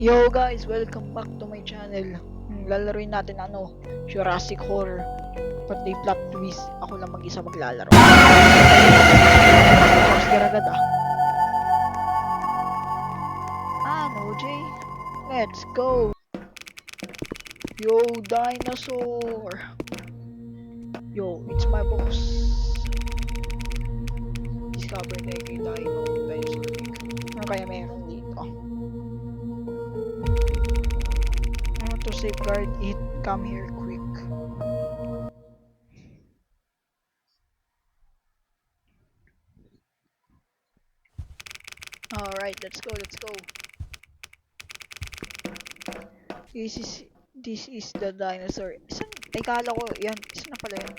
Yo guys, welcome back to my channel. Lalaroin natin Jurassic Horror. Pati plot twist, ako lang mag-isa maglalaro. Tapos garagad Jay? Let's go! Yo, dinosaur! Yo, it's my boss. Discover na yung dinosaur egg. Ano kaya meron dito? To safeguard it, come here quick. Alright, let's go. This is the dinosaur. Ay kala ko, yan, isa na pala yan.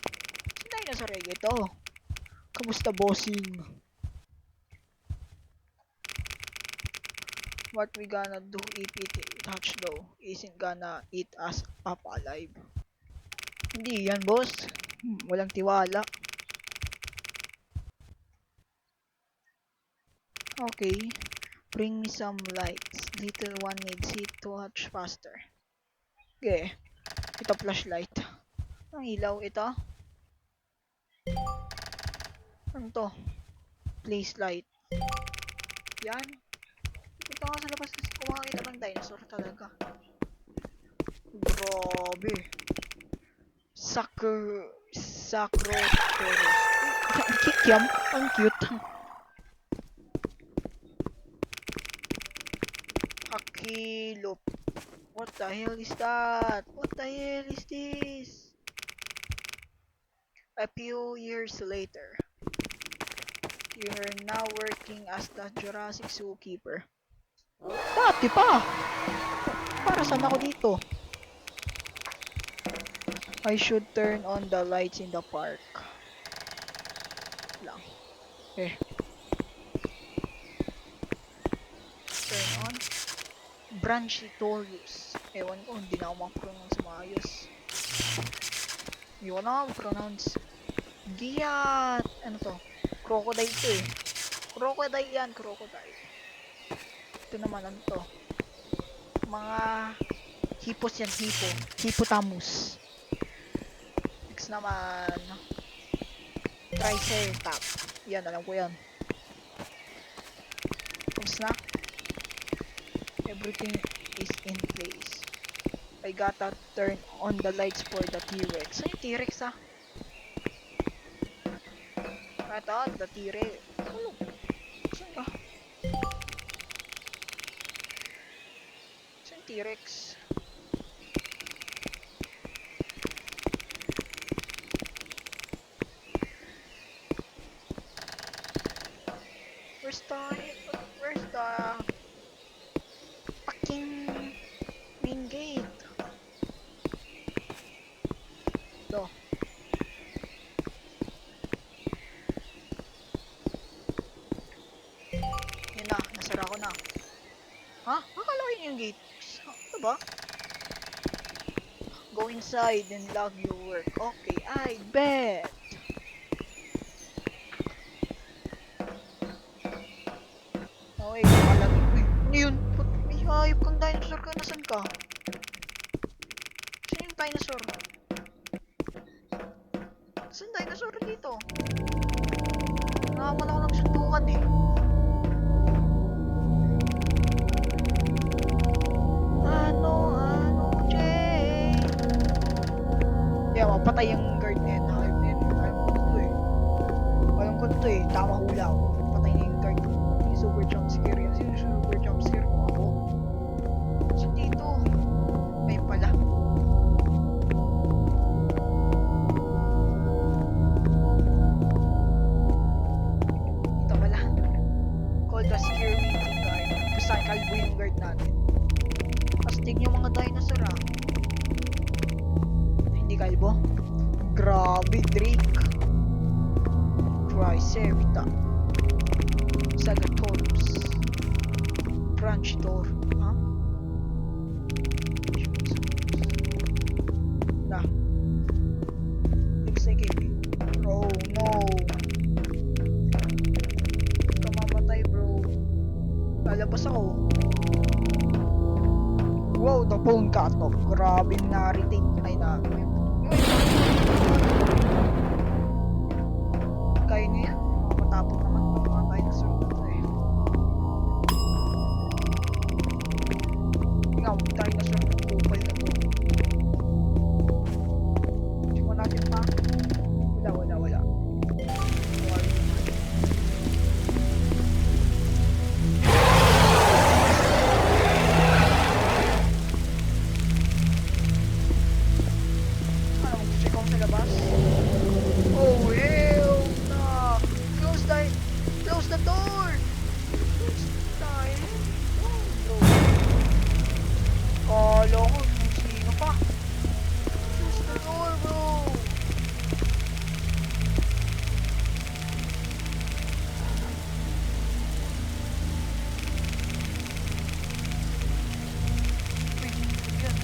Isang dinosaur egg ito. Kamusta bossing? What we gonna do if it touch though? Isn't gonna eat us up alive. Hindi yan boss. Walang tiwala. Okay. Bring me some lights. Little one needs it to touch faster. Okay. Ito flashlight. Ang ilaw ito. Ano to? Place light. Yan. Punta ka sa labas kasi kumakakita ng dinosaur talaga. Grabe. Sacrosaurus. Ang cute yan. Ang cute. Hakilop. What the hell is that? What the hell is this? A few years later, you're now working as the Jurassic Zookeeper. Dati pa! Para saan ako dito? I should turn on the lights in the park. Lang. Turn on. Branchitorius. Ewan ko, hindi na ako mag-pronounce maayos. Hindi ko na mag-pronounce. Giat! Ano to? Crocodile to eh. Crocodile yan, crocodile. Ito naman, ano to? Mga hippos yan, hippopotamus. Next naman, Triceratops. Yan, alam ko yan. Tapos na. Everything is in place. I gotta turn on the lights for the T-Rex. Ay, T-Rex Ito, the T-Rex. Ano? Saan ka? Saan T-Rex? Where's the fucking main gate? Ito. Yun na, nasara ko na. Ha? Akala ko yun yung gate. Ano ba? Go inside and log your work. Okay, I bet. Okay, nakalagay. Ano yun? May hayop kang dinosaur ka. Nasaan ka? Saan yung dinosaur? Saan dinosaur dito? Nakawan ako ng sundukan eh. Jay? Yeah, mapatay yung guard na yan. Hayop na yan. Alam ko to eh. Tama hula ako. Patay na yung guard. Yung super jump scare yun. Sino yung super jump scare mo ako? So dito. May pala. Dito pala. Call the scare meeting guard. Basta kalbo yung guard natin. Astig yung mga dinosaur Hindi kalbo. Grabe, Drake. Triceratops. Sagittarius. Branchitor. Ha? Na. Looks like it. Oh no. Kamamatay bro. Lalabas ako. Wow, the bone cut off. Grabe na-retain. Ay na. Kaya niya yan. Mga matapot naman itong mga dinosaur na to eh. Ikaw, dinosaur na kupal na to. Simulan natin pa. Wala. War. Ano, mag-check ako sa labas? Oh, hell no! Close the door! Close the oh, bro. Kala ko, kung sino pa. Close the door, bro! Yan.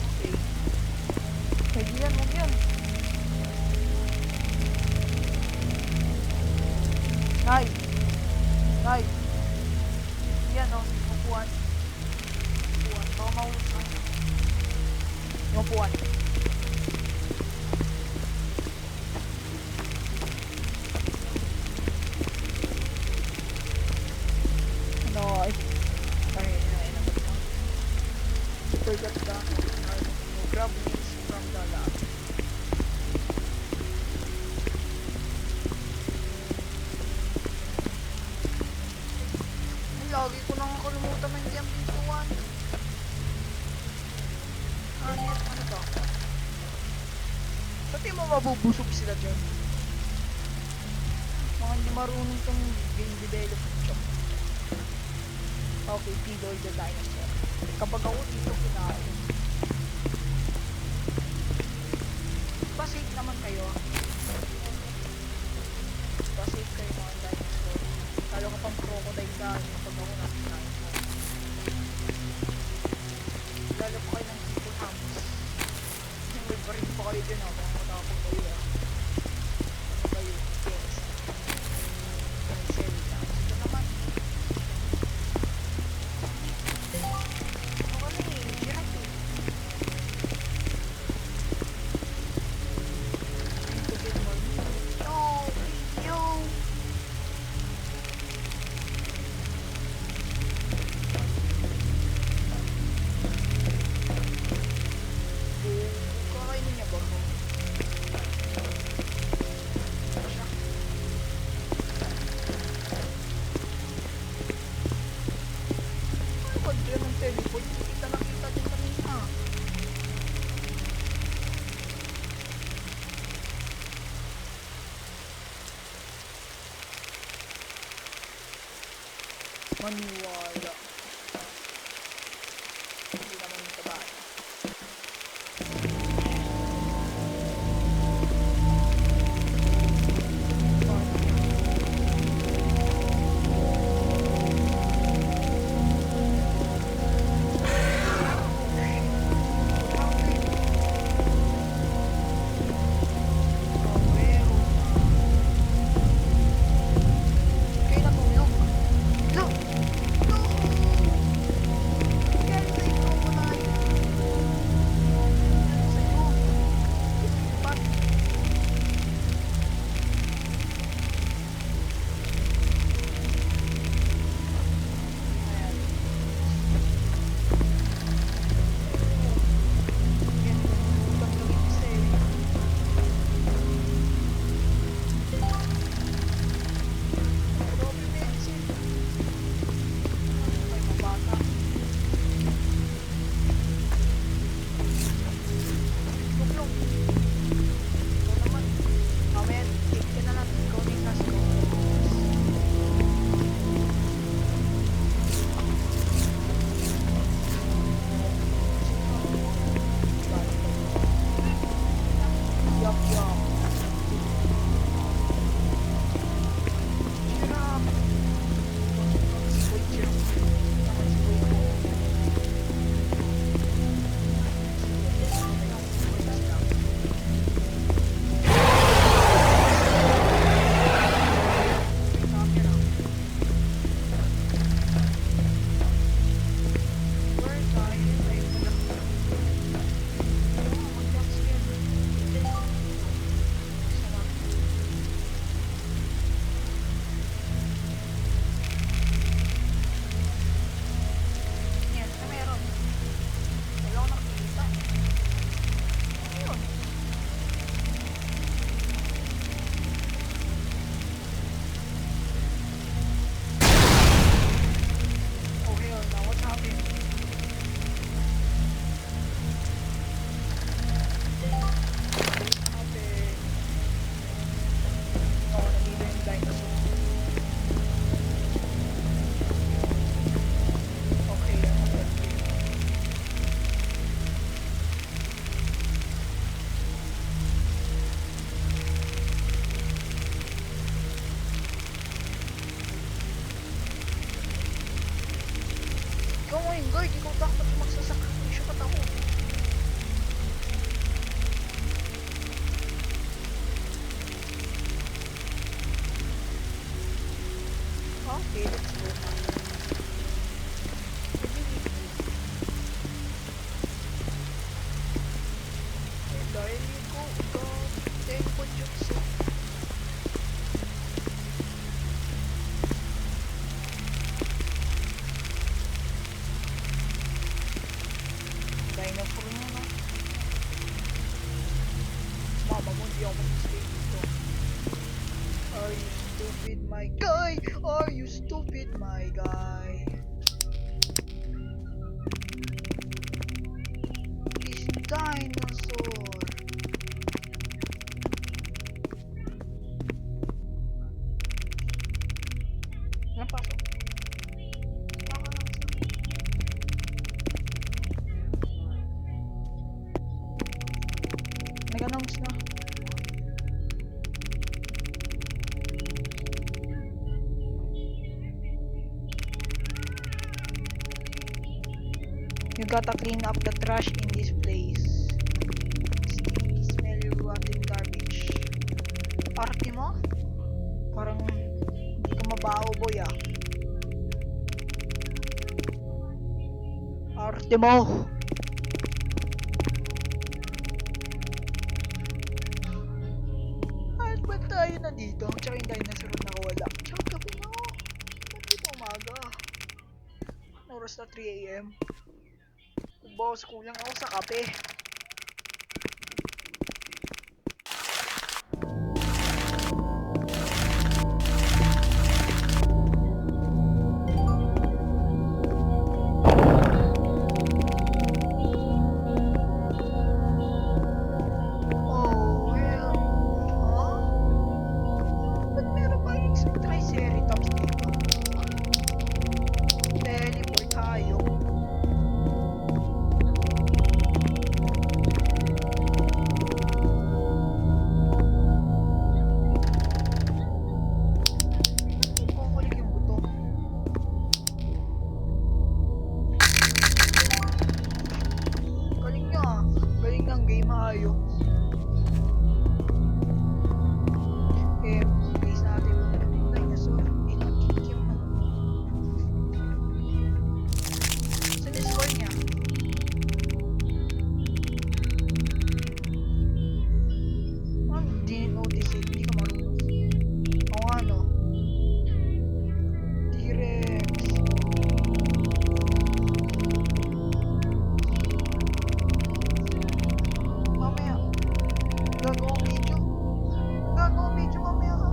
Okay. Huwag yan. Nay! Yan o, upuan. Baka mahulog ka. Yung upuan. Ano, ay naman ka. Forgot ka. Grab things from the lab. Lagi ko nang nakalimutan na hindi ang pintuan. Ano to? Pati mo mabubusog sila dyan. Mga hindi marunong tong game development shop. Okay, Pedro the Dinosaur. Kapag ako dito kinain. Diba safe naman kayo? Diba safe kayo mga dinosaur? Lalo ka pang crocodile ka kapag ako nakinain mo. Lalo pa kayo ng hippocampus. May barin pa kayo dyan kung matapos kayo Ano kayo? Yes. May cell na. Ito naman. Ano ka na Hirap eh. Ito din mo. No! Yo! Kakainin niya ba ako? Siya. Ano ba dyan ng teleport? Kita nakita din kanina. Maniwala. Hindi naman yung tabahan. Okay na tulog. No! No! yung guard, ikaw dapat yung magsasakripisyo ba't ako? Okay, let's go. Dahil ko, tempo jutsu. Dinosaur mo, no? Mama mo, hindi ako mag-stay dito. Are you stupid, my guy? Are you stupid, my guy? This dinosaur. Napasok. Nag-announce na. You gotta clean up the trash in this place. Stinky, smelly, rotten garbage. Arte mo? Parang hindi ka mabaho, boy, ah. Arte mo! Kahit ba't tayo na dito? Tsaka yung dinosaur na nawala. Tsaka gabi na, oh. Ba't dito umaga? Oras na 3 AM. Boss, kulang ako sa kape. Oh, well. Huh? Ba't meron pa yung Triceratops dito? Teleport tayo. Kukulik yung buto. Galing niya. Galing ng game hayo. Base natin yung dinosaur. Kikim na. Saan yung score niya? Hindi notice it. Hindi ka marunong. O ano? T-Rex. Mamaya. Gagawa video. Gagawa video mamaya ka.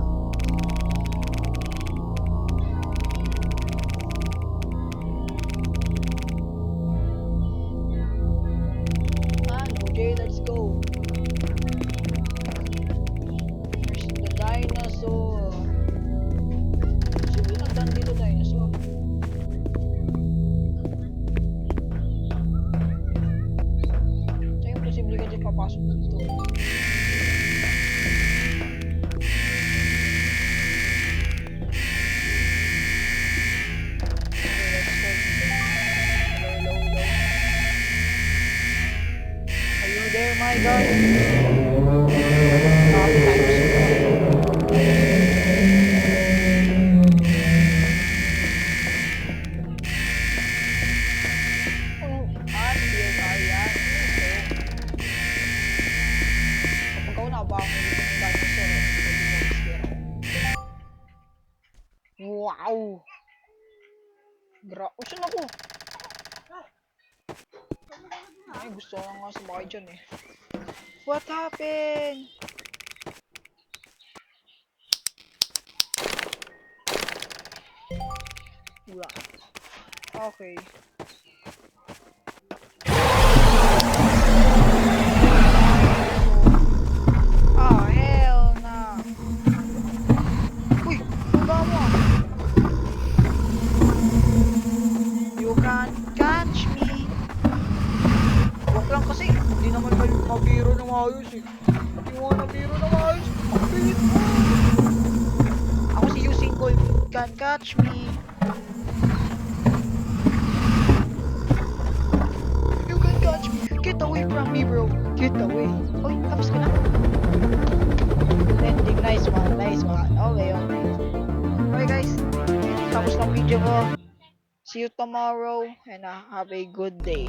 Okay, let's go. There's the dinosaur. Sino nagdaan dito dinosaur? Sa'yo posible ka dyan papasok dito. Okay, let's go. Hello, hello, hello. Are you there, my God? Grabe dinosaur. Here are yan. Kapag ako nakabangon dito ng dinosaur, pwede mo mag-scare ako. Wow! Saan ako? Ay, gusto ko nga sumakay dyan eh. What happened? Wala. Okay. Ah, hell na. Uy, baba mo ah. You can't catch me. Wag lang kasi, hindi naman mabiro ng ayos eh. Hindi mo nabiro ng ayos. Ang pilit mo. Ako si Usain Bolt, can't catch me. Get away. Uy, tapos ka na. Ending. Nice one. Nice one. Okay, okay. Okay guys. Tapos ng video ko. See you tomorrow and have a good day.